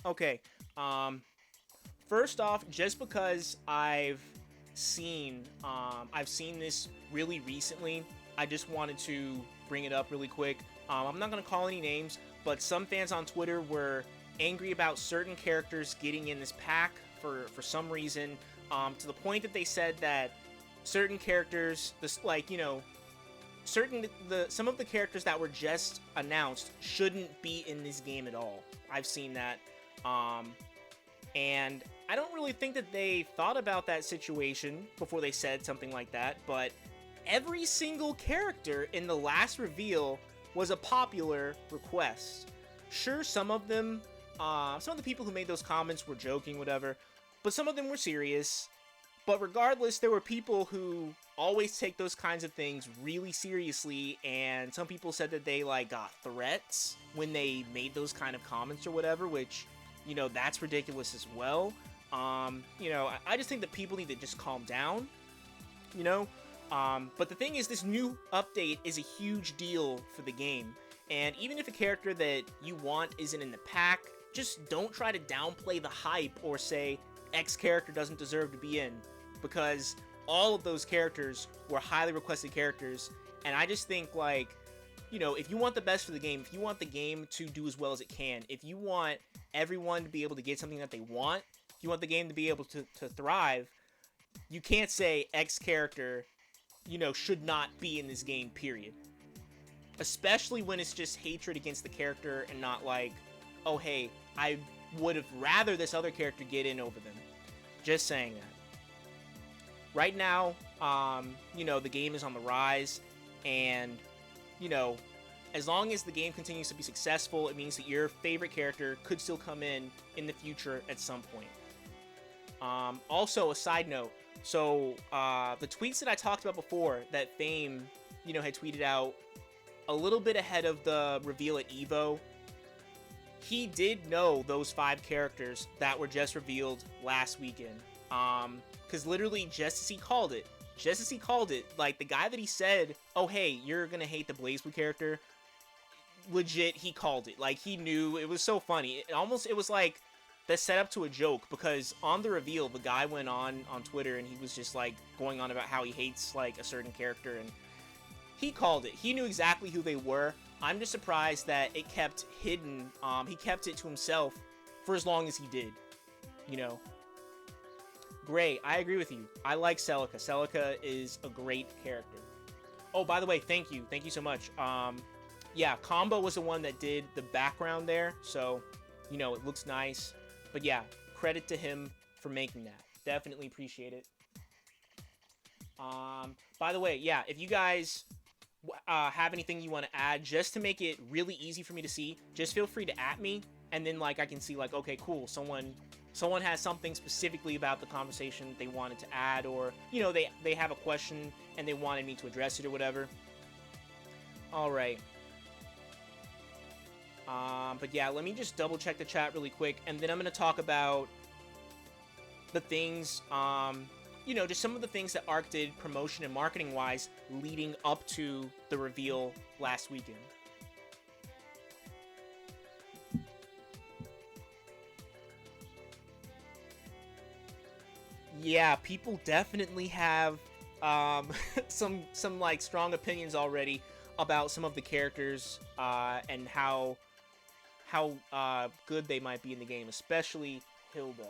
Okay. Um, First off, just because I've seen this really recently, I just wanted to bring it up really quick. I'm not gonna call any names, but some fans on Twitter were angry about certain characters getting in this pack for some reason, to the point that they said that certain characters, this like some of the characters that were just announced shouldn't be in this game at all. I've seen that. Um, and I don't really think that they thought about that situation before they said something like that, but every single character in the last reveal was a popular request. Sure, some of the people who made those comments were joking, whatever, but some of them were serious. But regardless, there were people who always take those kinds of things really seriously, and some people said that they like got threats when they made those kind of comments or whatever, which that's ridiculous as well. I just think that people need to just calm down, you know. But the thing is, this new update is a huge deal for the game, and even if a character that you want isn't in the pack, just don't try to downplay the hype or say X character doesn't deserve to be in, because all of those characters were highly requested characters, and I just think if you want the best for the game, if you want the game to do as well as it can, if you want everyone to be able to get something that they want, if you want the game to be able to thrive, you can't say X character, should not be in this game, period. Especially when it's just hatred against the character and not like, oh hey, I would have rather this other character get in over them. Just saying that. Right now, the game is on the rise, and you know, as long as the game continues to be successful, it means that your favorite character could still come in the future at some point. Also, a side note, so the tweets that I talked about before that Fame, had tweeted out a little bit ahead of the reveal at EVO, he did know those 5 characters that were just revealed last weekend. Because literally, just as he called it, like the guy that he said, oh hey, you're gonna hate the BlazBlue character, legit, he called it. Like, he knew. It was so funny. It was like the setup to a joke, because on the reveal, the guy went on Twitter and he was just like going on about how he hates like a certain character, and he called it. He knew exactly who they were. I'm just surprised that it kept hidden. He kept it to himself for as long as he did. Great. I agree with you. I like Celica. Celica is a great character. Oh, by the way, thank you. Thank you so much. Yeah, Combo was the one that did the background there, so, it looks nice. But yeah, credit to him for making that. Definitely appreciate it. By the way, yeah, if you guys have anything you want to add, just to make it really easy for me to see, just feel free to at me, and then I can see okay, cool, someone has something specifically about the conversation they wanted to add, or they have a question and they wanted me to address it or whatever. All right. But yeah, let me just double check the chat really quick, and then I'm gonna talk about the things, just some of the things that ARC did promotion and marketing wise leading up to the reveal last weekend. Yeah, people definitely have some strong opinions already about some of the characters, and how good they might be in the game, especially Hilda.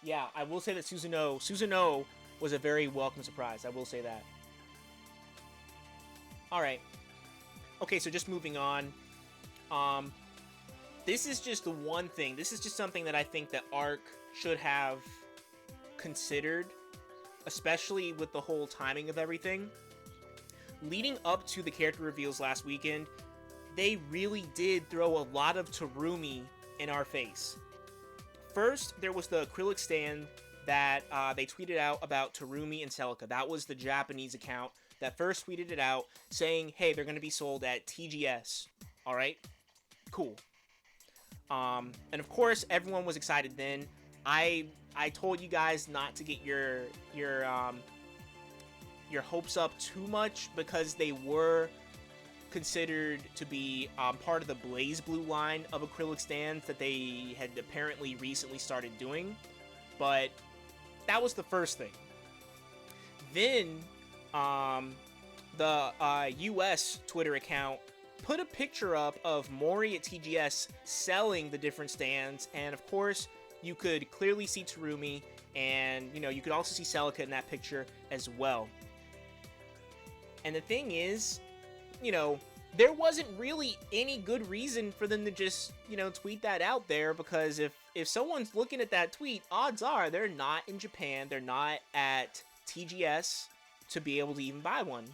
Yeah, I will say that Susanoo was a very welcome surprise. I will say that. All right. Okay, so just moving on. Um, this is just the one thing. This is just something that I think that ARC should have considered, especially with the whole timing of everything. Leading up to the character reveals last weekend, they really did throw a lot of Terumi in our face. First, there was the acrylic stand that they tweeted out about Terumi and Celica. That was the Japanese account that first tweeted it out, saying, hey, they're going to be sold at TGS. Alright? Cool. And of course, everyone was excited then. I told you guys not to get your hopes up too much, because they were considered to be part of the Blaze Blue line of acrylic stands that they had apparently recently started doing. But that was the first thing. Then the US Twitter account put a picture up of Mori at TGS selling the different stands, and of course you could clearly see Terumi, and you could also see Celica in that picture as well. And the thing is, there wasn't really any good reason for them to just, tweet that out there, because if someone's looking at that tweet, odds are they're not in Japan, they're not at TGS to be able to even buy one,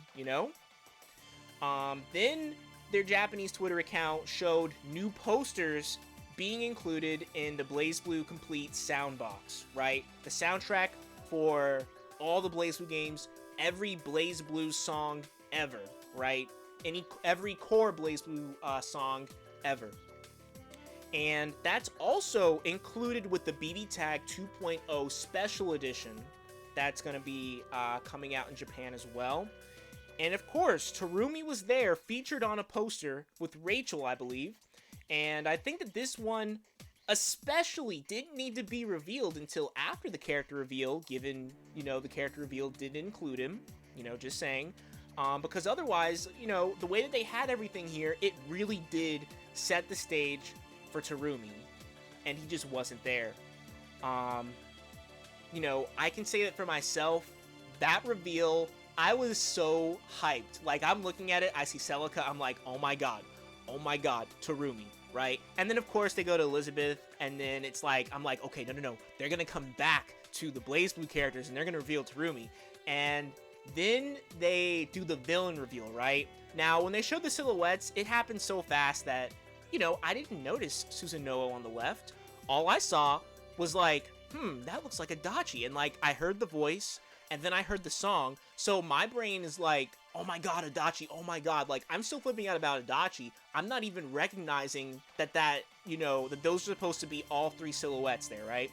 Then their Japanese Twitter account showed new posters being included in the Blaze Blue Complete Soundbox, right? The soundtrack for all the Blaze Blue games, every Blaze Blue song ever, right? Every core Blaze Blue song ever. And that's also included with the BBTAG 2.0 Special Edition that's going to be coming out in Japan as well. And of course, Terumi was there, featured on a poster with Rachel, I believe. And I think that this one especially didn't need to be revealed until after the character reveal, given, the character reveal didn't include him, just saying. Because otherwise, the way that they had everything here, it really did set the stage for Terumi. And he just wasn't there. I can say that for myself, that reveal, I was so hyped. Like, I'm looking at it, I see Celica, I'm like, oh my god, Terumi, right? And then, of course, they go to Elizabeth, and then it's like, I'm like, okay, no, they're gonna come back to the Blaze Blue characters, and they're gonna reveal Terumi. And then they do the villain reveal, right? Now, when they showed the silhouettes, it happened so fast that, I didn't notice Susanoo on the left. All I saw was like, that looks like Adachi. And like, I heard the voice, and then I heard the song. So my brain is like, oh my god, Adachi, oh my god. Like, I'm still flipping out about Adachi. I'm not even recognizing that that those are supposed to be all three silhouettes there, right?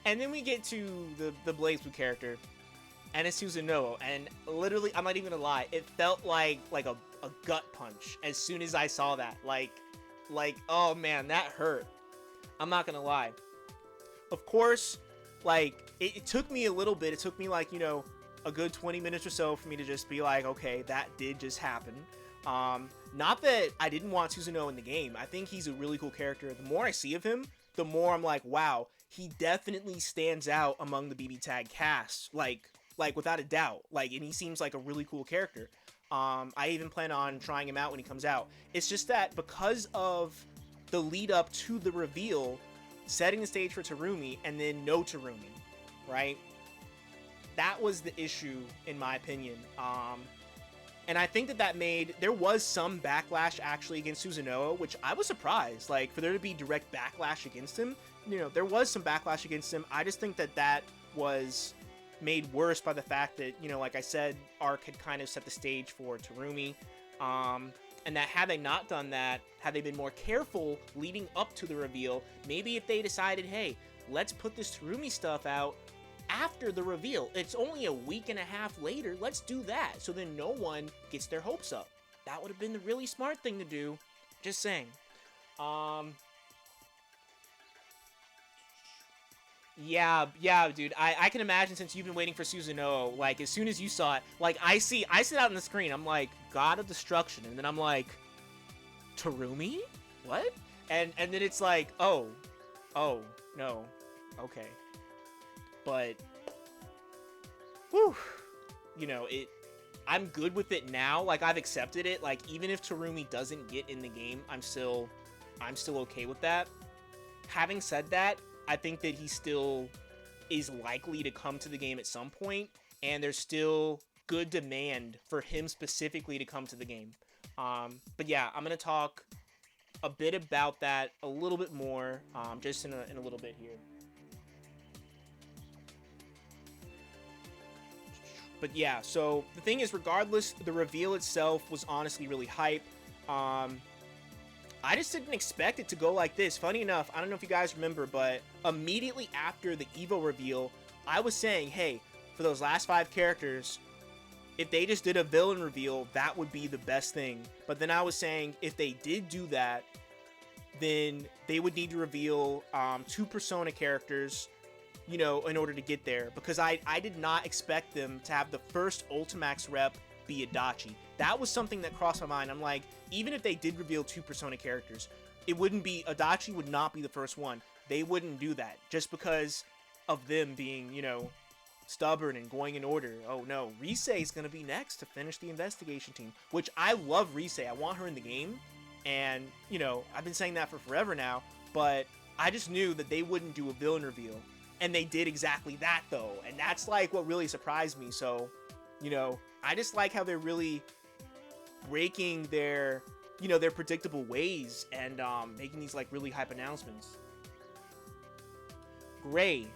And then we get to the Blaze Blue character, and it's Susanoo, and literally, I'm not even gonna lie, it felt like a gut punch as soon as I saw that. Like, oh man, that hurt. I'm not gonna lie. Of course, like, it took me a little bit. It took me, like, a good 20 minutes or so for me to just be like, okay, that did just happen. Not that I didn't want Susanoo in the game. I think he's a really cool character. The more I see of him, the more I'm like, wow, he definitely stands out among the BBTAG cast. Like without a doubt. Like, and he seems like a really cool character. I even plan on trying him out when he comes out. It's just that because of the lead up to the reveal, setting the stage for Terumi, and then no Terumi, right? That was the issue, in my opinion. And I think that there was some backlash actually against Susanoo, which I was surprised. Like, for there to be direct backlash against him, there was some backlash against him. I just think that was made worse by the fact that, like I said, Arc had kind of set the stage for Terumi. And that had they not done that, had they been more careful leading up to the reveal, maybe if they decided, hey, let's put this Terumi stuff out after the reveal. It's only a week and a half later. Let's do that, so then no one gets their hopes up. That would have been the really smart thing to do. Just saying. Yeah, dude. I can imagine, since you've been waiting for Susanoo, like, as soon as you saw it, like, I sit out on the screen, I'm like, God of Destruction, and then I'm like, Terumi? What? And then it's like, oh, no, okay. But, whew, I'm good with it now. Like, I've accepted it. Like, even if Terumi doesn't get in the game, I'm still okay with that. Having said that, I think that he still is likely to come to the game at some point, and there's still good demand for him specifically to come to the game. But yeah, I'm going to talk a bit about that a little bit more, just in a little bit here. But yeah, so the thing is, regardless, the reveal itself was honestly really hype. I just didn't expect it to go like this. Funny enough, I don't know if you guys remember, but immediately after the Evo reveal, I was saying, hey, for those last 5 characters, If they just did a villain reveal, that would be the best thing. But then I was saying, if they did do that, then they would need to reveal 2 Persona characters, you know, in order to get there. Because I did not expect them to have the first Ultimax rep be Adachi. That was something that crossed my mind. I'm like, even if they did reveal 2 Persona characters, it wouldn't be, Adachi would not be the first one. They wouldn't do that just because of them being, you know, stubborn and going in order. Oh no, Rise is going to be next to finish the investigation team, which I love Rise. I want her in the game. And, you know, I've been saying that for forever now, but I just knew that they wouldn't do a villain reveal. And they did exactly that, though. And that's, like, what really surprised me. So, you know, I just like how they're really breaking their, you know, their predictable ways and making these, like, really hype announcements. Gray.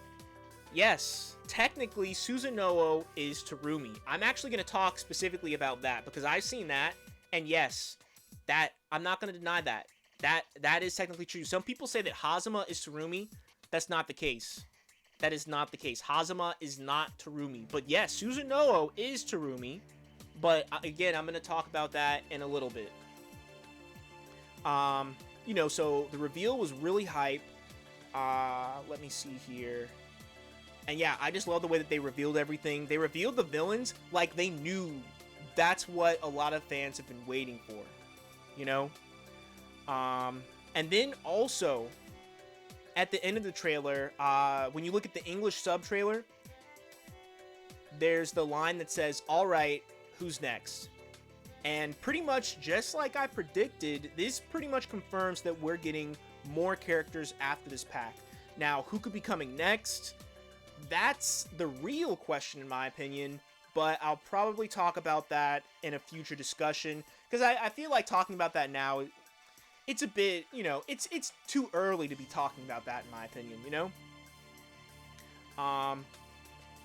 Yes, technically, Susanoo is Terumi. I'm actually going to talk specifically about that because I've seen that. And yes, that I'm not going to deny that. That is technically true. Some people say that Hazama is Terumi. That's not the case. That is not the case. Hazama is not Terumi. But yes, Susanoo is Terumi. But again, I'm going to talk about that in a little bit. You know, so the reveal was really hype. Let me see here. And yeah, I just love the way that they revealed everything. They revealed the villains like they knew that's what a lot of fans have been waiting for. You know? And then also, at the end of the trailer, when you look at the English sub-trailer, there's the line that says, "Alright, who's next?" And pretty much, just like I predicted, this pretty much confirms that we're getting more characters after this pack. Now, who could be coming next? That's the real question in my opinion, but I'll probably talk about that in a future discussion, because I feel like talking about that now, it's a bit, you know, it's too early to be talking about that in my opinion, you know?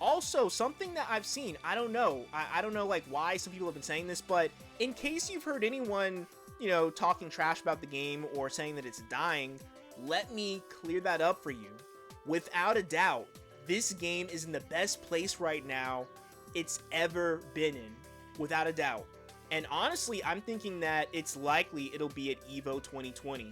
Also, something that I've seen, I don't know, I don't know, like, why some people have been saying this, but in case you've heard anyone, you know, talking trash about the game or saying that it's dying, let me clear that up for you. Without a doubt, this game is in the best place right now it's ever been in, without a doubt. And honestly, I'm thinking that it's likely it'll be at EVO 2020.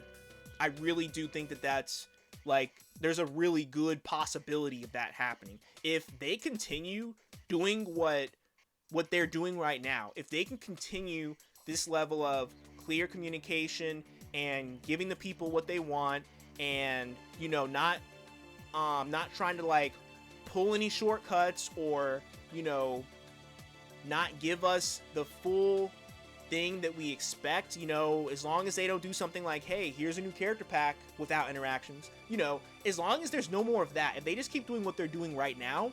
I really do think that that's, like, there's a really good possibility of that happening. If they continue doing what they're doing right now, if they can continue this level of clear communication and giving the people what they want, and, you know, not trying to, like, pull any shortcuts or, you know, not give us the full thing that we expect, you know, as long as they don't do something like, hey, here's a new character pack without interactions, you know, as long as there's no more of that, if they just keep doing what they're doing right now,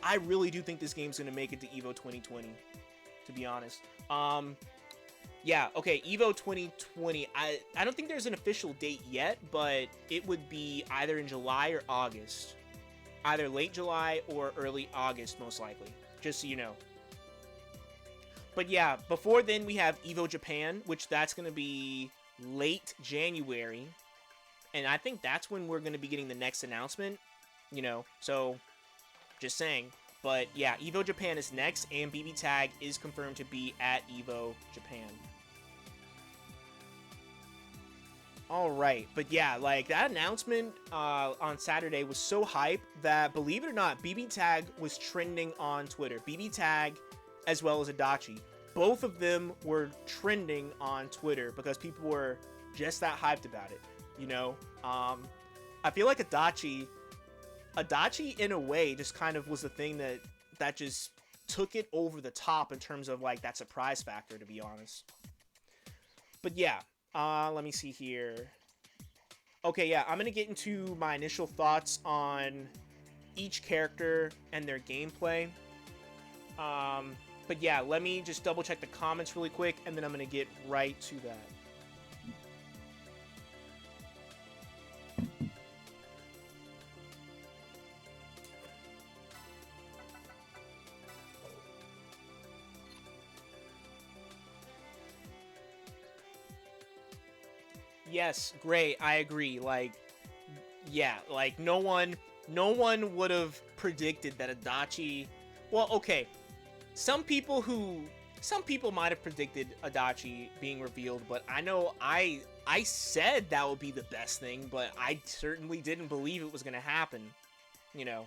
I really do think this game's gonna make it to EVO 2020, to be honest. Yeah, okay, EVO 2020, I don't think there's an official date yet, but it would be either in July or August. Either late July or early August, most likely, just so you know. But yeah, before then we have EVO Japan, which that's going to be late January. And I think that's when we're going to be getting the next announcement, you know, so just saying. But yeah, EVO Japan is next, and BBTAG is confirmed to be at EVO Japan. Alright, but yeah, like, that announcement on Saturday was so hype that, believe it or not, BBTAG was trending on Twitter. BBTAG, as well as Adachi. Both of them were trending on Twitter because people were just that hyped about it, you know? I feel like Adachi, in a way, just kind of was the thing that just took it over the top in terms of, like, that surprise factor, to be honest. But yeah. Let me see here. Okay, yeah, I'm gonna get into my initial thoughts on each character and their gameplay. But yeah, let me just double check the comments really quick, and then I'm gonna get right to that. Yes, great. I agree. Like, yeah, like no one would have predicted that Adachi. Well, okay. some people might have predicted Adachi being revealed, but I know I said that would be the best thing, but I certainly didn't believe it was gonna happen. You know.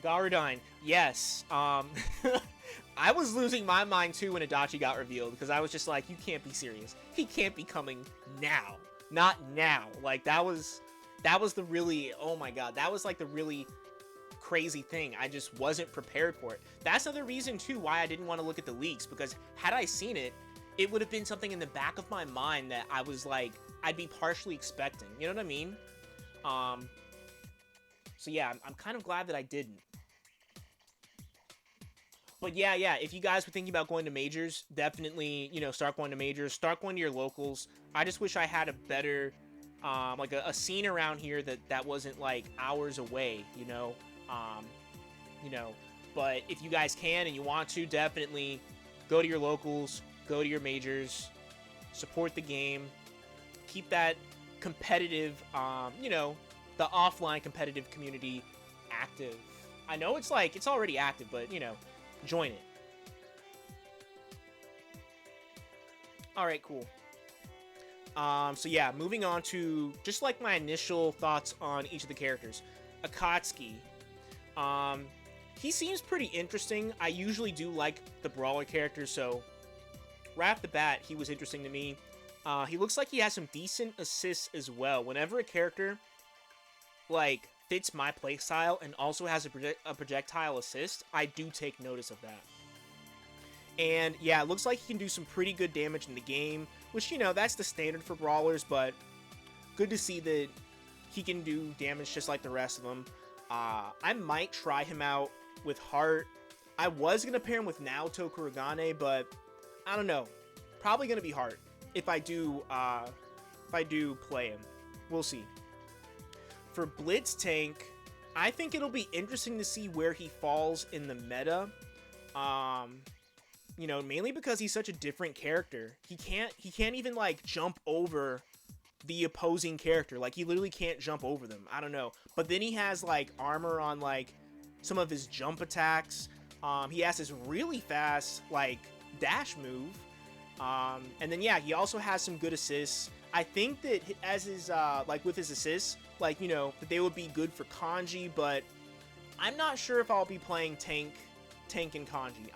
Garudine, yes. I was losing my mind too when Adachi got revealed because I was just like, you can't be serious. He can't be coming now. Not now. Like that was the really, oh my god, that was like the really crazy thing. I just wasn't prepared for it. That's another reason too why I didn't want to look at the leaks, because had I seen it, it would have been something in the back of my mind that I was like, I'd be partially expecting. You know what I mean? So yeah, I'm kind of glad that I didn't. But yeah, if you guys were thinking about going to majors, definitely, start going to majors, start going to your locals. I just wish I had a better, like a scene around here that wasn't like hours away, um, you know. But if you guys can and you want to, definitely go to your locals, go to your majors, support the game, keep that competitive, the offline competitive community active. I know it's already active, but join it. All right, cool. So yeah, moving on to just like my initial thoughts on each of the characters. Akatsuki. He seems pretty interesting. I usually do like the brawler characters, so right off the bat, he was interesting to me. He looks like he has some decent assists as well. Whenever a character like fits my playstyle and also has a projectile assist, I do take notice of that. And yeah, it looks like he can do some pretty good damage in the game, which, that's the standard for brawlers, but good to see that he can do damage just like the rest of them. I might try him out with Heart. I was going to pair him with Naoto Kurogane, but I don't know. Probably going to be Heart if I do play him. We'll see. For Blitz Tank, I think it'll be interesting to see where he falls in the meta. Mainly because he's such a different character. He can't even like jump over the opposing character. Like he literally can't jump over them. I don't know. But then he has like armor on like some of his jump attacks. He has this really fast like dash move. And then yeah, he also has some good assists. I think that as his like with his assists, like that they would be good for Kanji, but I'm not sure if I'll be playing tank and Kanji.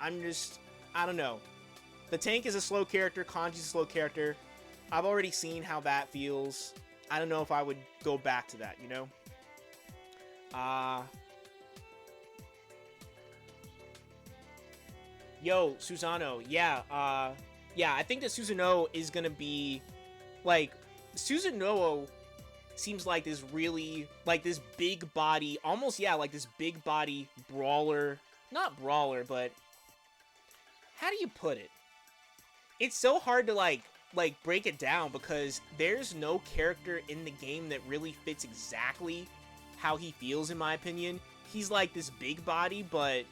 I don't know. The tank is a slow character, Kanji's a slow character. I've already seen how that feels. I don't know if I would go back to that, Yo, Susano, yeah, I think that Susanoo is gonna be, like, Susanoo seems like this really, like, this big body, almost, yeah, like this big body brawler, not brawler, but how do you put it? It's so hard to, like break it down because there's no character in the game that really fits exactly how he feels, in my opinion. He's like this big body, but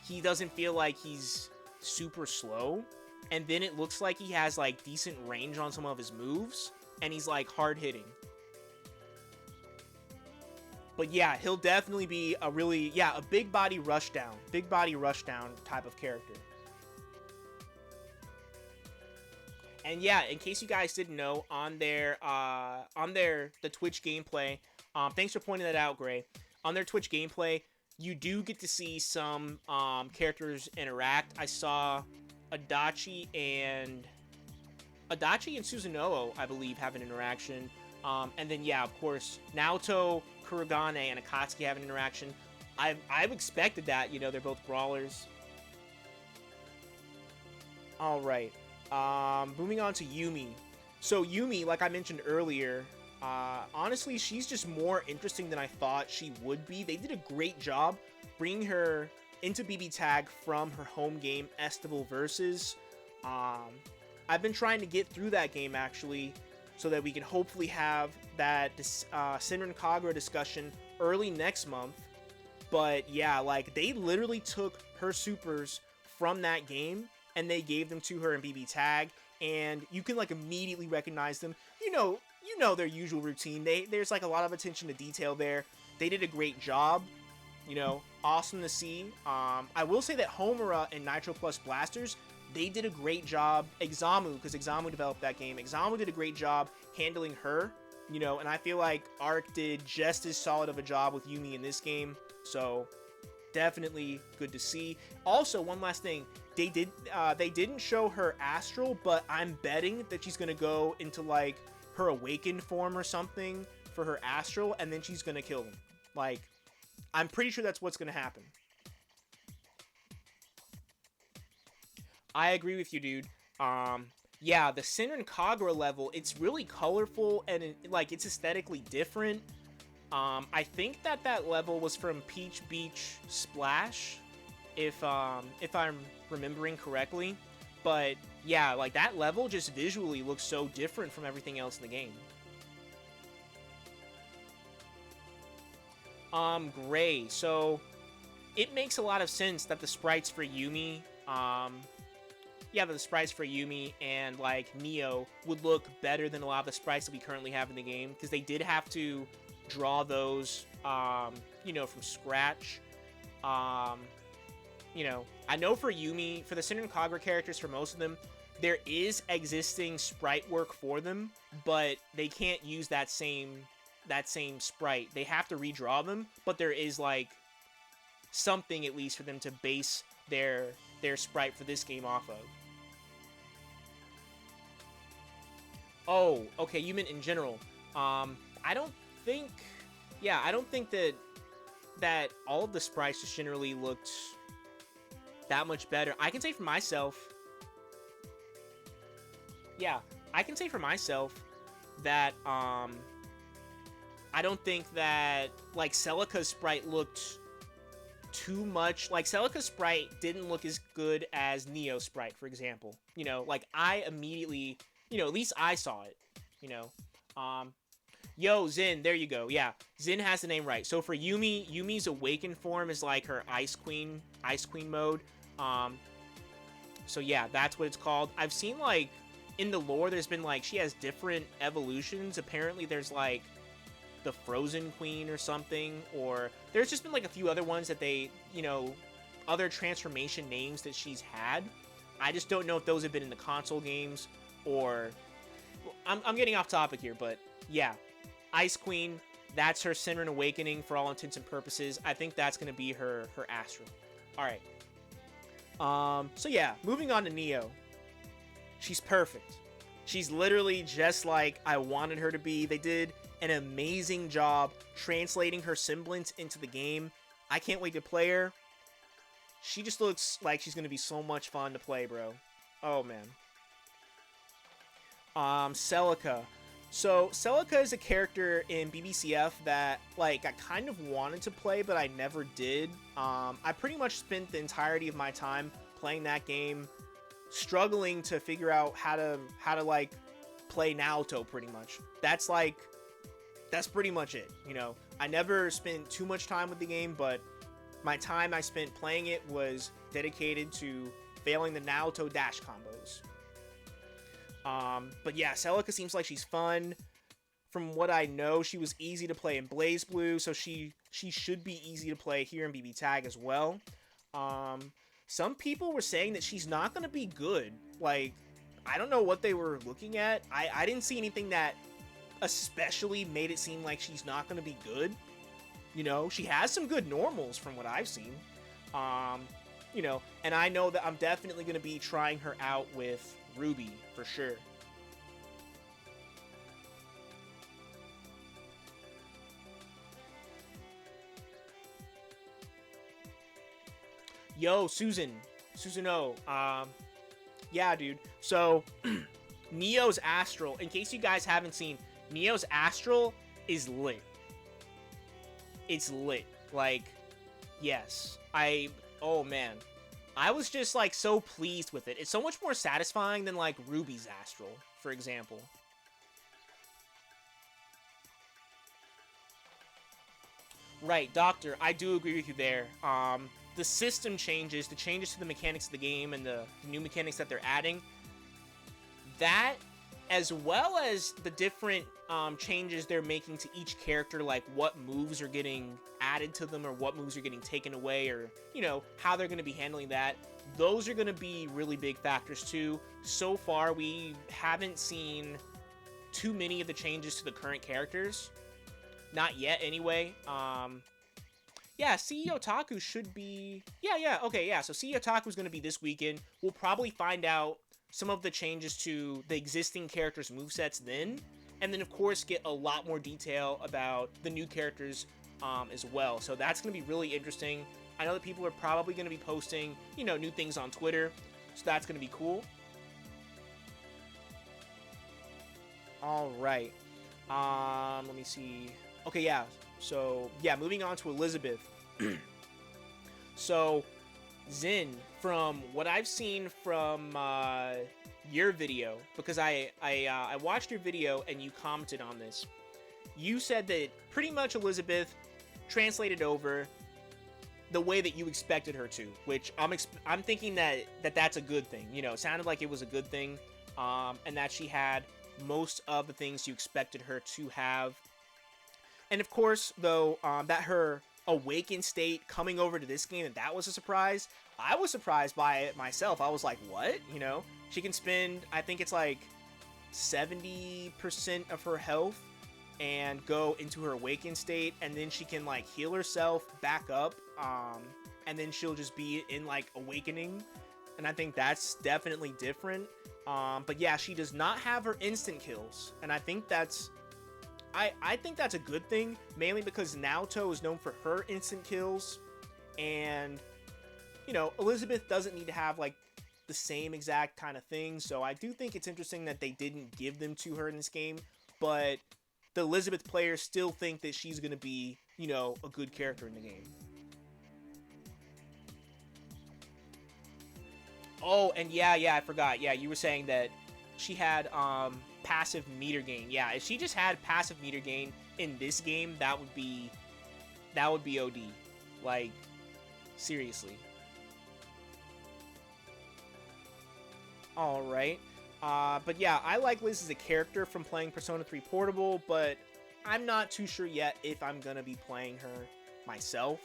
he doesn't feel like he's super slow. And then it looks like he has like decent range on some of his moves, and he's like hard hitting. But yeah, he'll definitely be a really, a big body rushdown type of character. And yeah, in case you guys didn't know, on their the Twitch gameplay, thanks for pointing that out, Gray. On their Twitch gameplay, you do get to see some characters interact. I saw Adachi and Susanoo, I believe, have an interaction. And then yeah, of course, Naoto, Kurogane, and Akatsuki have an interaction. I've expected that. They're both brawlers. All right. Moving on to Yumi. So Yumi, like I mentioned earlier, honestly, she's just more interesting than I thought she would be. They did a great job bringing her into BBTAG from her home game, Estival Versus. I've been trying to get through that game, actually, so that we can hopefully have that Senran Kagura discussion early next month. But yeah, like, they literally took her supers from that game and they gave them to her in BB Tag, and you can like immediately recognize them. you know their usual routine. There's like a lot of attention to detail there. They did a great job. You know, awesome to see. I will say that Homura and Nitro Plus Blasters, they did a great job. Examu, because Examu developed that game, Examu did a great job handling her. You know, and I feel like Arc did just as solid of a job with Yumi in this game. So definitely good to see. Also, one last thing, they didn't show her astral, but I'm betting that she's gonna go into like her awakened form or something for her astral, and then she's gonna kill them. Like, I'm pretty sure that's what's gonna happen. I agree with you, dude. Yeah, the Senran Kagura level, it's really colorful and like it's aesthetically different. I think that level was from Peach Beach Splash, if I'm remembering correctly. But yeah, like that level just visually looks so different from everything else in the game. Gray. So it makes a lot of sense that the sprites for Yumi, yeah, the sprites for Yumi and like Neo would look better than a lot of the sprites that we currently have in the game, because they did have to draw those, you know, from scratch. You know, I know for Yumi, for the Senran Kagura characters, for most of them, there is existing sprite work for them, but they can't use that same sprite. They have to redraw them, but there is like something at least for them to base their sprite for this game off of. Oh, okay, you meant in general. I don't think, yeah, I don't think that all of the sprites just generally looked that much better. I can say for myself, yeah, I can say for myself that I don't think that like Celica's sprite looked too much. Like Celica's sprite didn't look as good as Neo's sprite, for example. You know, like I immediately, you know, at least I saw it, you know. Yo, Zin, there you go. Yeah, Zin has the name right. So for Yumi, Yumi's awakened form is like her Ice Queen mode. So yeah, that's what it's called. I've seen like in the lore, there's been like, she has different evolutions. Apparently there's like the Frozen Queen or something, or there's just been like a few other ones that they, you know, other transformation names that she's had. I just don't know if those have been in the console games or... I'm getting off topic here, but yeah. Ice Queen, that's her Senran Awakening for all intents and purposes. I think that's going to be her Astral. Alright. So yeah, moving on to Neo. She's perfect. She's literally just like I wanted her to be. They did an amazing job translating her semblance into the game. I can't wait to play her. She just looks like she's going to be so much fun to play, bro. Oh, man. Celica. So, Celica is a character in BBCF that, like, I kind of wanted to play, but I never did. I pretty much spent the entirety of my time playing that game, struggling to figure out how to like, play Naoto, pretty much. That's pretty much it, you know. I never spent too much time with the game, but my time I spent playing it was dedicated to failing the Naoto dash combos. But yeah, Celica seems like she's fun. From what I know, she was easy to play in BlazBlue, so she should be easy to play here in BBTAG as well. Some people were saying that she's not going to be good. Like, I don't know what they were looking at. I didn't see anything that especially made it seem like she's not going to be good. You know, she has some good normals from what I've seen. You know, and I know that I'm definitely going to be trying her out with Ruby for sure. Yo, Susan O. Yeah, dude. So, Neo's Astral, in case you guys haven't seen, Neo's Astral is lit. It's lit. Like, yes. Oh man. I was just like so pleased with it. It's so much more satisfying than like Ruby's Astral, for example. Right, Doctor, I do agree with you there. The system changes, the changes to the mechanics of the game and the new mechanics that they're adding, that as well as the different changes they're making to each character, like what moves are getting added to them or what moves are getting taken away, or, you know, how they're going to be handling that. Those are going to be really big factors too. So far, we haven't seen too many of the changes to the current characters. Not yet, anyway. Yeah, CEO Otaku should be... Yeah, okay, yeah. So CEO Otaku is going to be this weekend. We'll probably find out some of the changes to the existing characters' movesets then. And then, of course, get a lot more detail about the new characters as well. So that's going to be really interesting. I know that people are probably going to be posting, you know, new things on Twitter. So that's going to be cool. All right. Let me see. Okay, yeah. So, yeah, moving on to Elizabeth. So, Zin, from what I've seen from your video, because I watched your video and you commented on this, you said that pretty much Elizabeth translated over the way that you expected her to, which I'm thinking that's a good thing. You know, it sounded like it was a good thing, and that she had most of the things you expected her to have. And of course, though, that her awakened state coming over to this game, that was a surprise. I was surprised by it myself. I was like, what? You know, she can spend, I think it's like 70% of her health and go into her awakened state, and then she can like heal herself back up, and then she'll just be in like awakening. And I think that's definitely different. But yeah, she does not have her instant kills, and I think that's I think that's a good thing, mainly because Naoto is known for her instant kills, and, you know, Elizabeth doesn't need to have, like, the same exact kind of thing, so I do think it's interesting that they didn't give them to her in this game, but the Elizabeth players still think that she's going to be, you know, a good character in the game. Oh, and yeah, I forgot. Yeah, you were saying that she had, passive meter gain. Yeah, if she just had passive meter gain in this game, that would be OD. Like, seriously. Alright. But yeah, I like Liz as a character from playing Persona 3 Portable, but I'm not too sure yet if I'm gonna be playing her myself.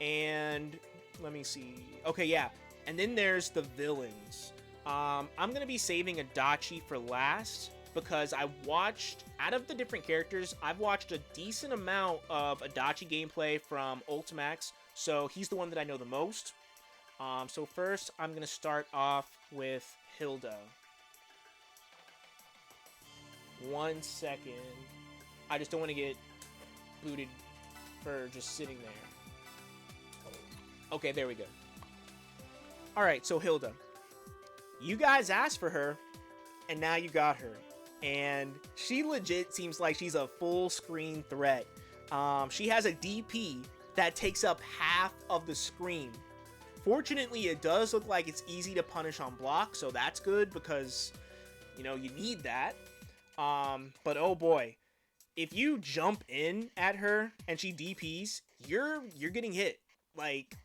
And let me see. Okay, yeah. And then there's the villains. I'm going to be saving Adachi for last, because I watched, out of the different characters, I've watched a decent amount of Adachi gameplay from Ultimax, so he's the one that I know the most. So first, I'm going to start off with Hilda. 1 second. I just don't want to get booted for just sitting there. Okay, there we go. Alright, so Hilda. You guys asked for her, and now you got her. And she legit seems like she's a full screen threat. She has a DP that takes up half of the screen. Fortunately, it does look like it's easy to punish on block, so that's good because, you know, you need that. But oh boy, if you jump in at her and she DPs, you're getting hit. Like,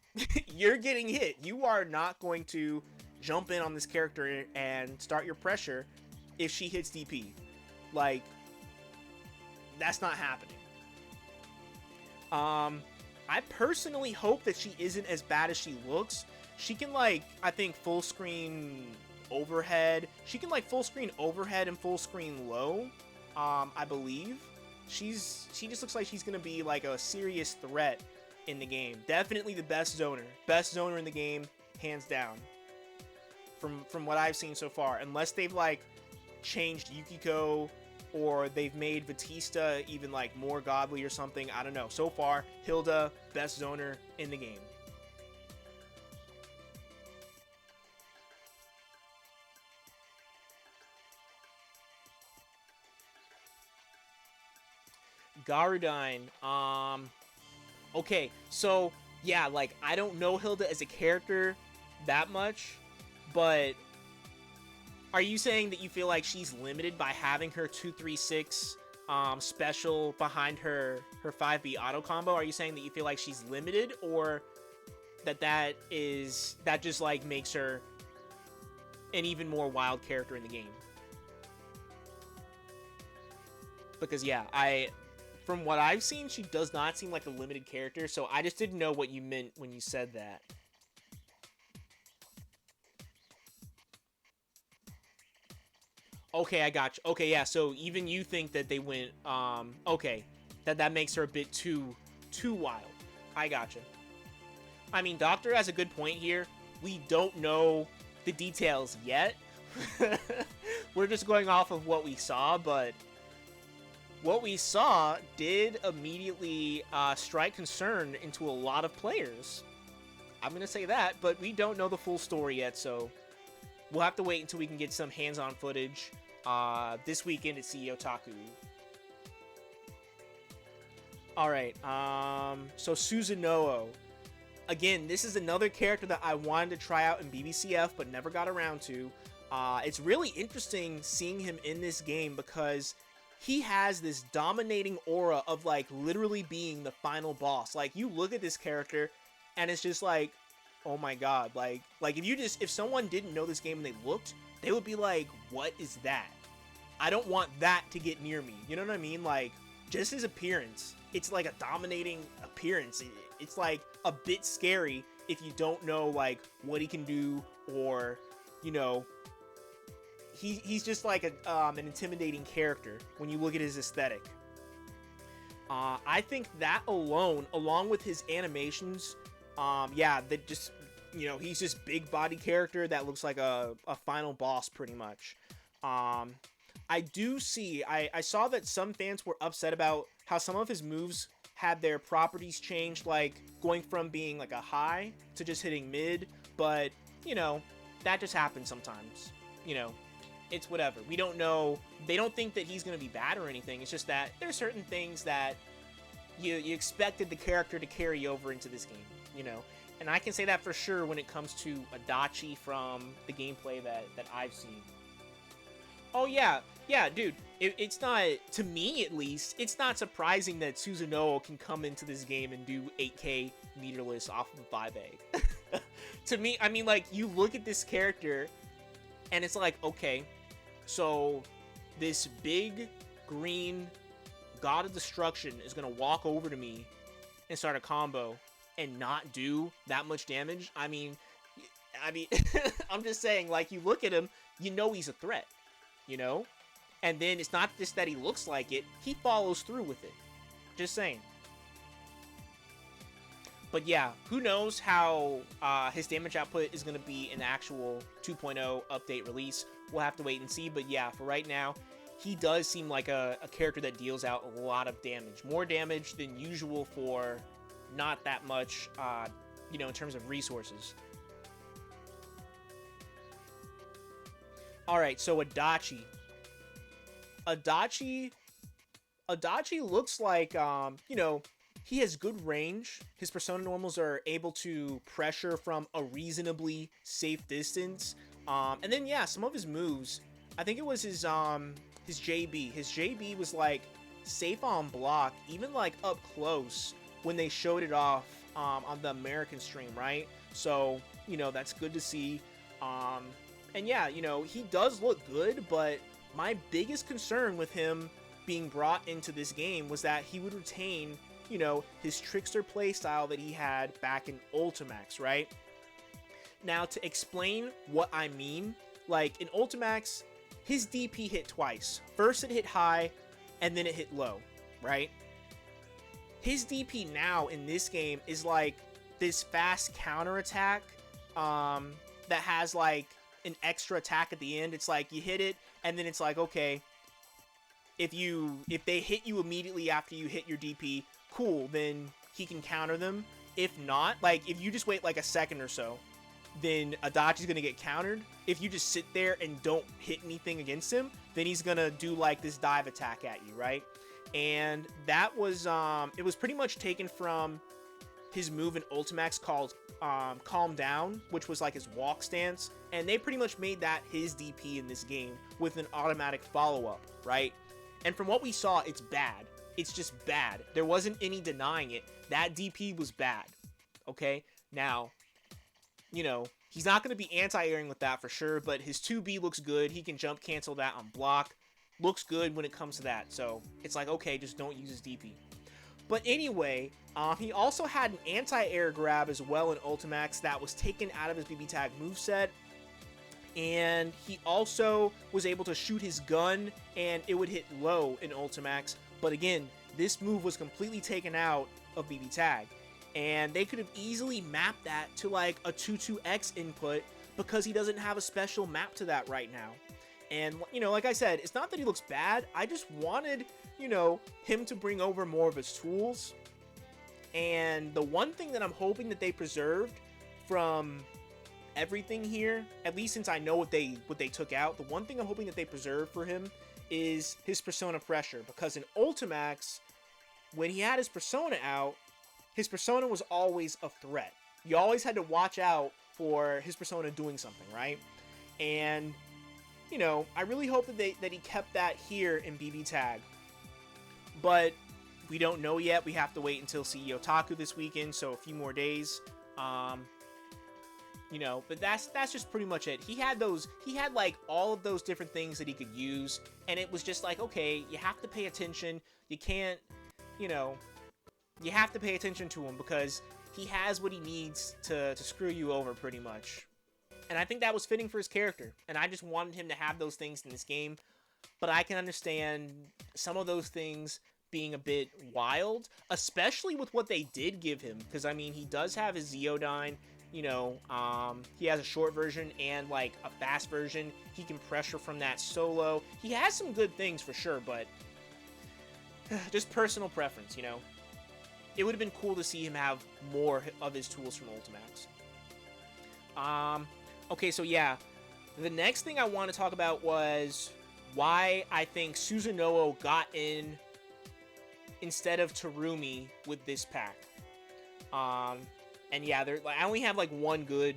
you're getting hit. You are not going to jump in on this character and start your pressure if she hits DP. Like, that's not happening. I personally hope that she isn't as bad as she looks. She can, like, I think full screen overhead. She can, like, full screen overhead and full screen low, I believe. She just looks like she's gonna be like a serious threat in the game. Definitely the best zoner in the game, hands down. From what I've seen so far, unless they've like changed Yukiko or they've made Batista even like more godly or something, I don't know. So far, Hilda, best zoner in the game. Garudine, okay, so yeah, like I don't know Hilda as a character that much, but are you saying that you feel like she's limited by having her 236 special behind her 5B auto combo? Are you saying that you feel like she's limited, or that just like makes her an even more wild character in the game? Because yeah, from what I've seen, she does not seem like a limited character, so I just didn't know what you meant when you said that. Okay, I got you. Okay, yeah, so even you think that they went, okay, that makes her a bit too wild. I got you. I mean, Doctor has a good point here. We don't know the details yet. We're just going off of what we saw, but what we saw did immediately strike concern into a lot of players. I'm going to say that, but we don't know the full story yet, so we'll have to wait until we can get some hands-on footage this weekend at CEO Taku. Alright, so Susanoo. Again, this is another character that I wanted to try out in BBCF, but never got around to. It's really interesting seeing him in this game because he has this dominating aura of, like, literally being the final boss. Like, you look at this character, and it's just like, oh my god. Like if someone didn't know this game and they looked, they would be like, what is that? I don't want that to get near me. You know what I mean? Like, just his appearance. It's like a dominating appearance. It's like a bit scary if you don't know, like, what he can do, or, you know, he's just like an intimidating character when you look at his aesthetic. I think that alone, along with his animations, yeah, that just, you know, he's just big body character that looks like a final boss pretty much. I do see, I saw that some fans were upset about how some of his moves had their properties changed, like going from being like a high to just hitting mid, but, you know, that just happens sometimes. You know, it's whatever. We don't know. They don't think that he's going to be bad or anything. It's just that there's certain things that you expected the character to carry over into this game, you know. And I can say that for sure when it comes to Adachi from the gameplay that I've seen. Oh, yeah. Yeah, dude. It's not, to me at least, it's not surprising that Susanoo can come into this game and do 8k meterless off of 5A. To me, I mean, like, you look at this character, and it's like, okay, so this big green god of destruction is going to walk over to me and start a combo and not do that much damage. I mean, I'm just saying, like, you look at him, you know he's a threat, you know? And then it's not just that he looks like it, he follows through with it. Just saying. But yeah, who knows how his damage output is going to be in the actual 2.0 update release. We'll have to wait and see. But yeah, for right now, he does seem like a character that deals out a lot of damage. More damage than usual for not that much, you know, in terms of resources. Alright, so Adachi. Adachi looks like, you know, he has good range. His Persona normals are able to pressure from a reasonably safe distance. And then, yeah, some of his moves, I think it was his JB. His JB was, like, safe on block, even, like, up close when they showed it off on the American stream, right? So, you know, that's good to see. And, yeah, you know, he does look good, but my biggest concern with him being brought into this game was that he would retain, you know, his trickster playstyle that he had back in Ultimax, right? Now, to explain what I mean, like, in Ultimax, his DP hit twice. First it hit high, and then it hit low, right? His DP now in this game is like this fast counterattack that has, like, an extra attack at the end. It's like you hit it, and then it's like, okay, if they hit you immediately after you hit your DP, cool, then he can counter them. If not, like, if you just wait like a second or so, then Adachi's gonna get countered. If you just sit there and don't hit anything against him, then he's gonna do like this dive attack at you, right? And that was it was pretty much taken from his move in Ultimax called Calm Down, which was like his walk stance, and they pretty much made that his DP in this game with an automatic follow-up, right? And from what we saw, it's bad. It's just bad. There wasn't any denying it. That DP was bad, okay? Now, you know, he's not going to be anti-airing with that for sure, but his 2B looks good. He can jump cancel that on block. looks good when it comes to that. So it's like, okay, just don't use his DP. But anyway, he also had an anti-air grab as well in Ultimax that was taken out of his BBTAG moveset. And he also was able to shoot his gun, and it would hit low in Ultimax. But again, this move was completely taken out of BBTAG. And they could have easily mapped that to like a 2-2X input because he doesn't have a special map to that right now. And, you know, like I said, it's not that he looks bad. I just wanted, you know, him to bring over more of his tools. And the one thing that I'm hoping that they preserved from everything here, at least since I know what they took out, the one thing I'm hoping that they preserve for him is his persona pressure, because in Ultimax, when he had his persona out, his persona was always a threat. You always had to watch out for his persona doing something, right? And, you know, I really hope that he kept that here in BBTAG. But we don't know yet. We have to wait until CEO Taku this weekend, so a few more days. You know, but that's just pretty much it. He had like all of those different things that he could use, and it was just like, okay, you have to pay attention. You can't, you know, you have to pay attention to him because he has what he needs to screw you over pretty much. And I think that was fitting for his character, and I just wanted him to have those things in this game. But I can understand some of those things being a bit wild, especially with what they did give him, because I mean, he does have his Zeodyne. You know, he has a short version and like a fast version. He can pressure from that solo. He has some good things for sure, but just personal preference, you know. It would have been cool to see him have more of his tools from Ultimax. Okay, so yeah, the next thing I want to talk about was why I think Susanoo got in instead of Terumi with this pack. And yeah, I only have like one good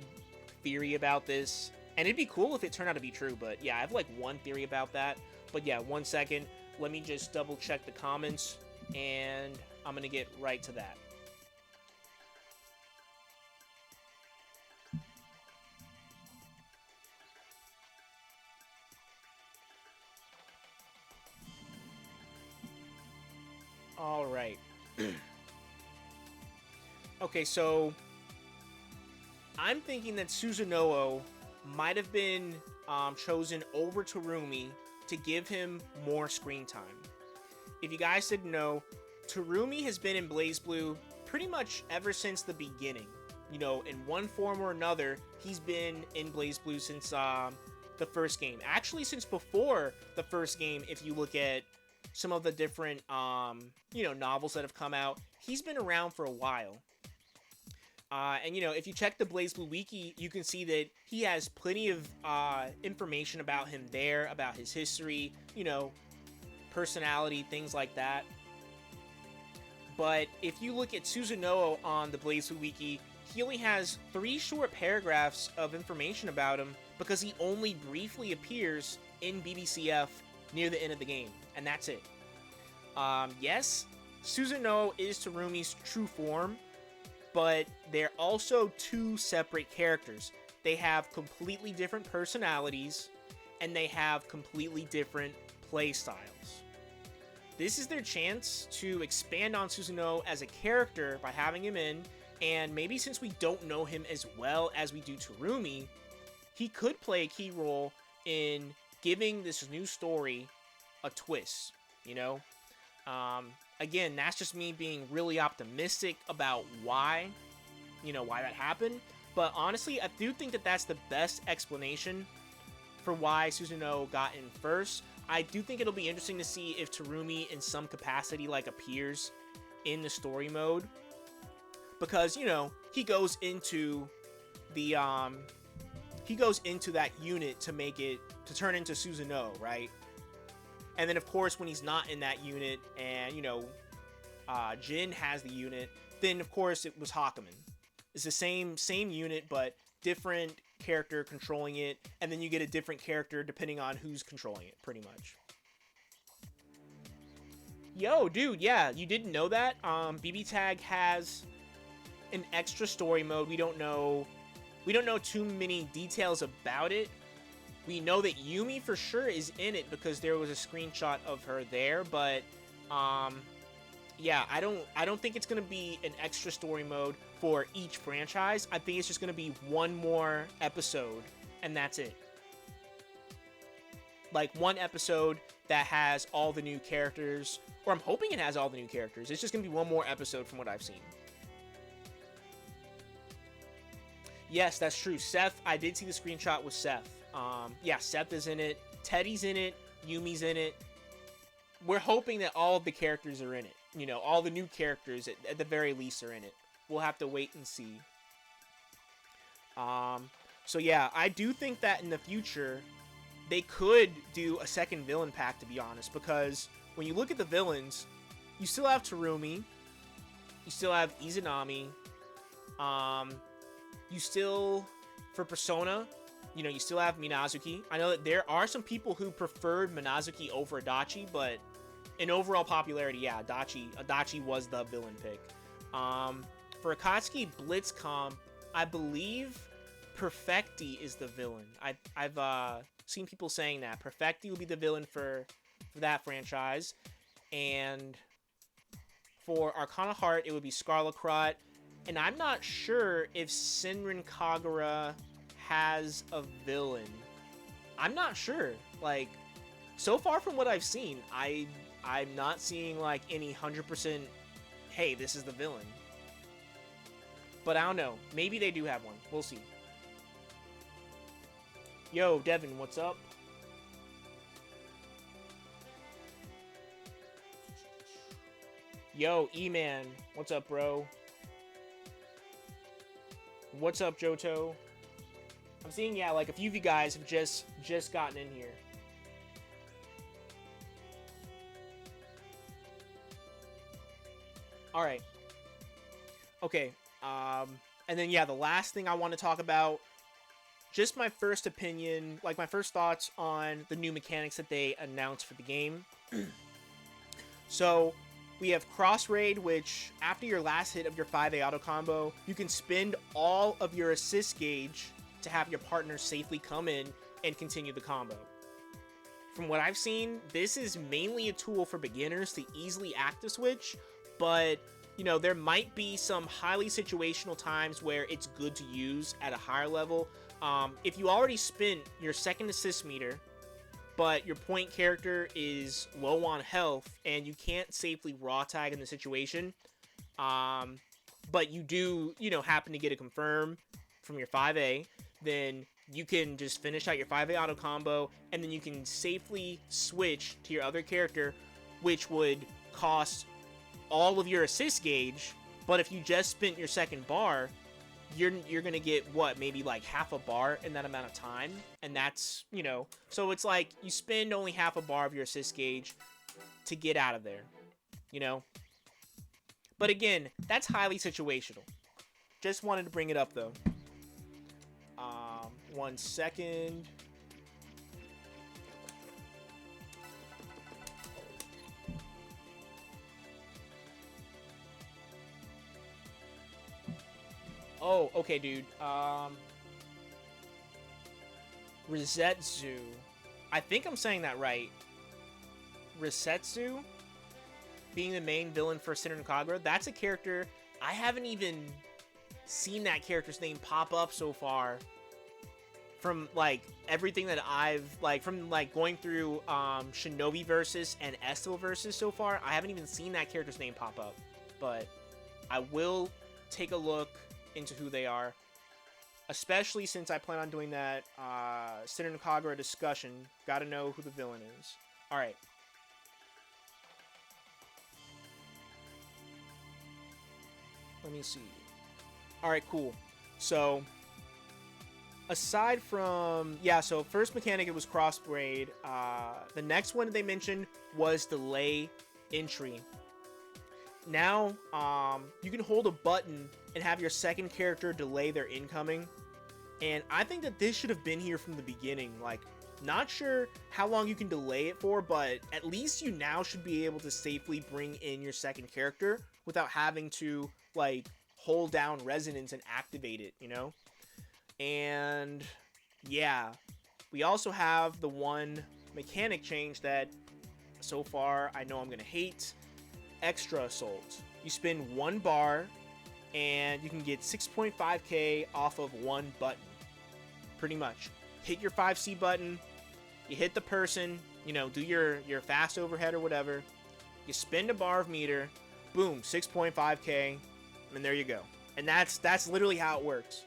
theory about this, and it'd be cool if it turned out to be true, but yeah, I have like one theory about that. But yeah, 1 second, let me just double check the comments, and I'm gonna get right to that. All right. Okay, so I'm thinking that Susanoo might have been chosen over Terumi to give him more screen time. If you guys didn't know, Terumi has been in BlazBlue pretty much ever since the beginning. You know, in one form or another, he's been in BlazBlue since the first game. Actually, since before the first game, if you look at some of the different, you know, novels that have come out, he's been around for a while. And, you know, if you check the BlazBlue Wiki, you can see that he has plenty of information about him there, about his history, you know, personality, things like that. But if you look at Susanoo on the BlazBlue Wiki, he only has 3 short paragraphs of information about him because he only briefly appears in BBCF near the end of the game, and that's it. Yes, Susanoo is Terumi's true form, but they're also 2 separate characters. They have completely different personalities, and they have completely different play styles. This is their chance to expand on Susanoo as a character by having him in, and maybe since we don't know him as well as we do Terumi, he could play a key role in giving this new story a twist, you know? Again, that's just me being really optimistic about why that happened. But honestly, I do think that that's the best explanation for why Susanoo got in first. I do think it'll be interesting to see if Terumi in some capacity like appears in the story mode. Because, you know, he goes into the that unit to turn into Susanoo, right? And then, of course, when he's not in that unit and, you know, Jin has the unit, then, of course, it was Hakumen. It's the same unit, but different character controlling it, and then you get a different character depending on who's controlling it, pretty much. Yo, dude, yeah, you didn't know that? BBTAG has an extra story mode. We don't know too many details about it, We know that Yumi for sure is in it because there was a screenshot of her there, but yeah, I don't think it's gonna be an extra story mode for each franchise. I think it's just gonna be one more episode, and that's it. Like one episode that has all the new characters, or I'm hoping it has all the new characters. It's just gonna be one more episode from what I've seen. Yes, that's true. Seth, I did see the screenshot with Seth. Yeah, Seth is in it. Teddy's in it. Yumi's in it. We're hoping that all of the characters are in it. You know, all the new characters at the very least are in it. We'll have to wait and see. So yeah, I do think that in the future they could do a second villain pack, to be honest, because when you look at the villains, you still have Terumi, you still have Izanami, you still, for Persona, you know, you still have Minazuki. I know that there are some people who preferred Minazuki over Adachi, but in overall popularity, yeah, Adachi was the villain pick. For Akatsuki Blitzcom, I believe Perfecti is the villain. I've seen people saying that Perfecti will be the villain for that franchise, and for Arcana Heart, it would be Scarlet, and I'm not sure if Senran Kagura has a villain. I'm not sure. Like, so far from what I've seen, I'm not seeing like any 100%. Hey, this is the villain. But I don't know. Maybe they do have one. We'll see. Yo, Devin, what's up? Yo, E-Man, what's up, bro? What's up, Johto? I'm seeing, yeah, like a few of you guys have just gotten in here. All right. Okay. And then yeah, the last thing I want to talk about, just my first opinion, like my first thoughts on the new mechanics that they announced for the game. So we have Cross Raid, which after your last hit of your 5A auto combo, you can spend all of your assist gauge to have your partner safely come in and continue the combo. From what I've seen, this is mainly a tool for beginners to easily active switch, but you know, there might be some highly situational times where it's good to use at a higher level. If you already spent your second assist meter, but your point character is low on health and you can't safely raw tag in the situation, but you do, you know, happen to get a confirm from your 5A, then you can just finish out your 5A auto combo, and then you can safely switch to your other character, which would cost all of your assist gauge. But if you just spent your second bar, you're gonna get what, maybe like half a bar in that amount of time, and that's, you know, so it's like you spend only half a bar of your assist gauge to get out of there, you know. But again, that's highly situational. Just wanted to bring it up though. 1 second. Oh, okay, dude. Resetsu. I think I'm saying that right. Resetsu being the main villain for Senran Kagura. That's a character I haven't even seen that character's name pop up so far. From like everything that I've like from like going through Shinobi versus and Estival versus so far, I haven't even seen that character's name pop up. But I will take a look into who they are, especially since I plan on doing that Senran Kagura discussion. Gotta know who the villain is. Alright. Let me see. Alright, cool. So aside from, yeah, so first mechanic, it was cross braid. The next one they mentioned was delay entry. Now, you can hold a button and have your second character delay their incoming. And I think that this should have been here from the beginning. Like, not sure how long you can delay it for, but at least you now should be able to safely bring in your second character without having to, like, hold down resonance and activate it, you know? And yeah, we also have the one mechanic change that so far I know I'm going to hate: extra assault. You spin 1 bar and you can get 6.5k off of 1 button. Pretty much. Hit your 5C button, you hit the person, you know, do your fast overhead or whatever, you spin a bar of meter, boom, 6.5k, and there you go. And that's literally how it works.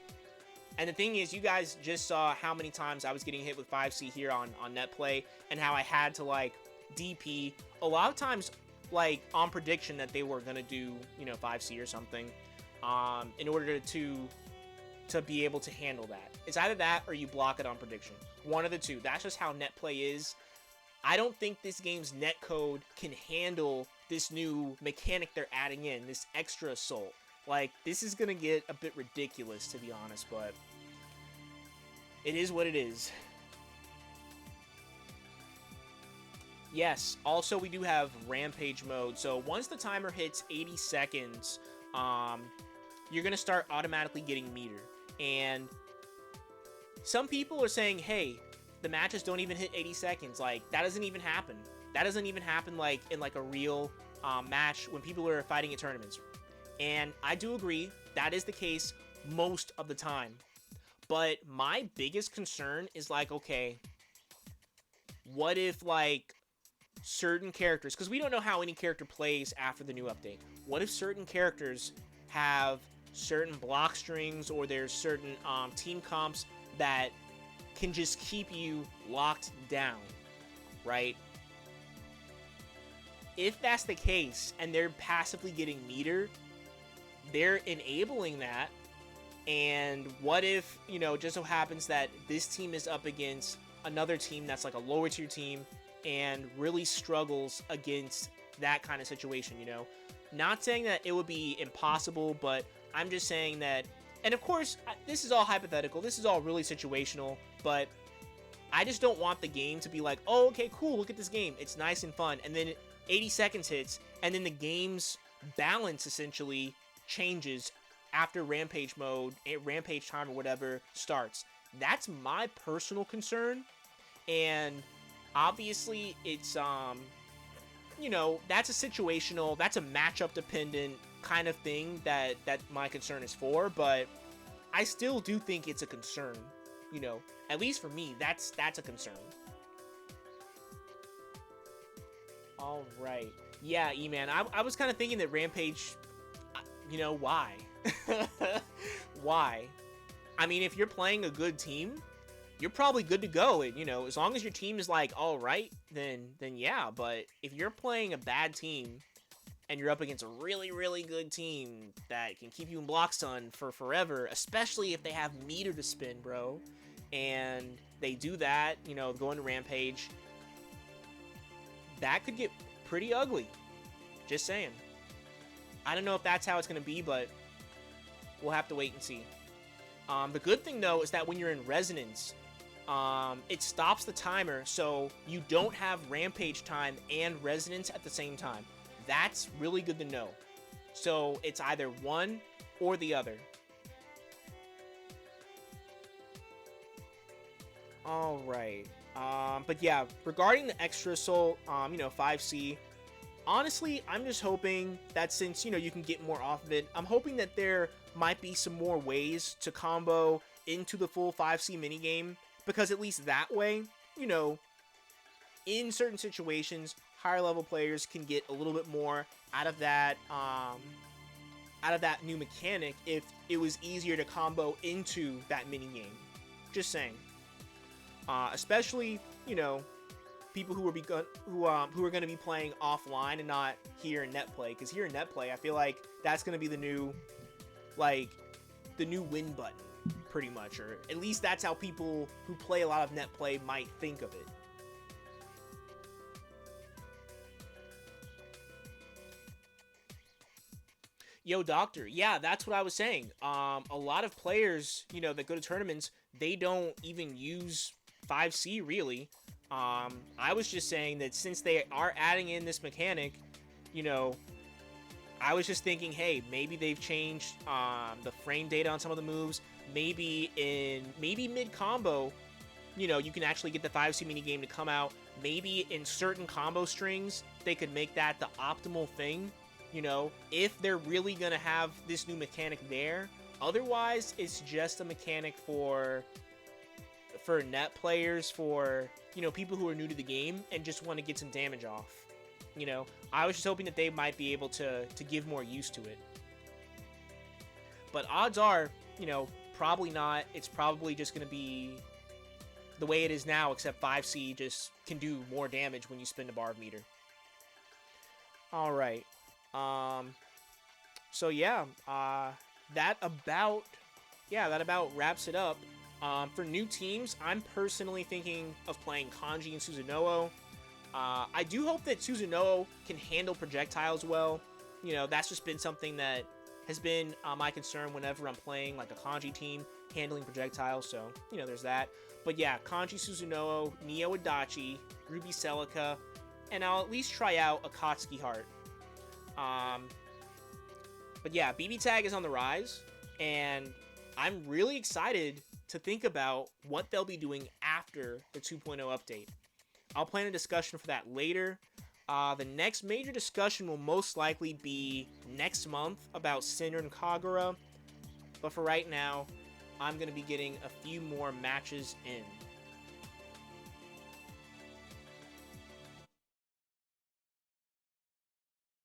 And the thing is, you guys just saw how many times I was getting hit with 5C here on NetPlay, and how I had to, like, DP a lot of times, like, on prediction that they were gonna do, you know, 5C or something, in order to be able to handle that. It's either that or you block it on prediction. One of the two. That's just how NetPlay is. I don't think this game's netcode can handle this new mechanic they're adding in, this extra assault. Like, this is gonna get a bit ridiculous, to be honest, but it is what it is. Yes, also we do have Rampage mode. So once the timer hits 80 seconds, you're gonna start automatically getting meter. And some people are saying, hey, the matches don't even hit 80 seconds. Like, that doesn't even happen. That doesn't even happen, like, in, like, a real match when people are fighting at tournaments. And I do agree, that is the case most of the time. But my biggest concern is, like, okay, what if, like, certain characters, because we don't know how any character plays after the new update. What if certain characters have certain block strings, or there's certain team comps that can just keep you locked down, right? If that's the case, and they're passively getting meter, they're enabling that. And what if, you know, just so happens that this team is up against another team that's like a lower tier team and really struggles against that kind of situation, you know? Not saying that it would be impossible, but I'm just saying that, and of course, this is all hypothetical, this is all really situational, but I just don't want the game to be like, oh, okay, cool, look at this game, it's nice and fun, and then 80 seconds hits, and then the game's balance essentially changes after Rampage mode, Rampage time or whatever starts. That's my personal concern, and obviously it's, you know, that's a situational, that's a matchup dependent kind of thing that my concern is for, but I still do think it's a concern, you know, at least for me, that's a concern. All right. Yeah, E-Man, I was kind of thinking that Rampage, you know, why? Why? I mean, if you're playing a good team, you're probably good to go. And, you know, as long as your team is like, all right, then yeah. But if you're playing a bad team and you're up against a really, really good team that can keep you in block stun for forever, especially if they have meter to spin, bro, and they do that, you know, go into Rampage, that could get pretty ugly. Just saying. I don't know if that's how it's going to be, but we'll have to wait and see. The good thing, though, is that when you're in Resonance, it stops the timer, so you don't have Rampage time and Resonance at the same time. That's really good to know. So it's either one or the other. Alright. But yeah, regarding the extra assault, you know, 5C, honestly, I'm just hoping that since, you know, you can get more off of it, I'm hoping that there might be some more ways to combo into the full 5C minigame, because at least that way, you know, in certain situations, higher level players can get a little bit more out of that new mechanic if it was easier to combo into that minigame. Just saying. Especially, you know, people who are going to be playing offline and not here in NetPlay, because here in NetPlay, I feel like that's going to be the new, like, the new win button, pretty much, or at least that's how people who play a lot of NetPlay might think of it. Yo, Doctor, yeah, that's what I was saying. A lot of players, you know, that go to tournaments, they don't even use 5C, really. I was just saying that since they are adding in this mechanic, you know, I was just thinking, hey, maybe they've changed the frame data on some of the moves. Maybe mid-combo, you know, you can actually get the 5C minigame to come out. Maybe in certain combo strings, they could make that the optimal thing, you know, if they're really going to have this new mechanic there. Otherwise, it's just a mechanic for net players, for, you know, people who are new to the game and just want to get some damage off. You know, I was just hoping that they might be able to give more use to it. But odds are, you know, probably not. It's probably just going to be the way it is now, except 5C just can do more damage when you spin the Barb meter. All right. So yeah, that about wraps it up. For new teams, I'm personally thinking of playing Kanji and Susanoo. I do hope that Susanoo can handle projectiles well. You know, that's just been something that has been my concern whenever I'm playing like a Kanji team, handling projectiles. So, you know, there's that. But yeah, Kanji, Susanoo, Neo Adachi, Ruby Celica, and I'll at least try out Akatsuki Heart. But yeah, BBTAG is on the rise, and I'm really excited to think about what they'll be doing after the 2.0 update. I'll plan a discussion for that later. The next major discussion will most likely be next month about Sinner and Kagura. But for right now, I'm going to be getting a few more matches in.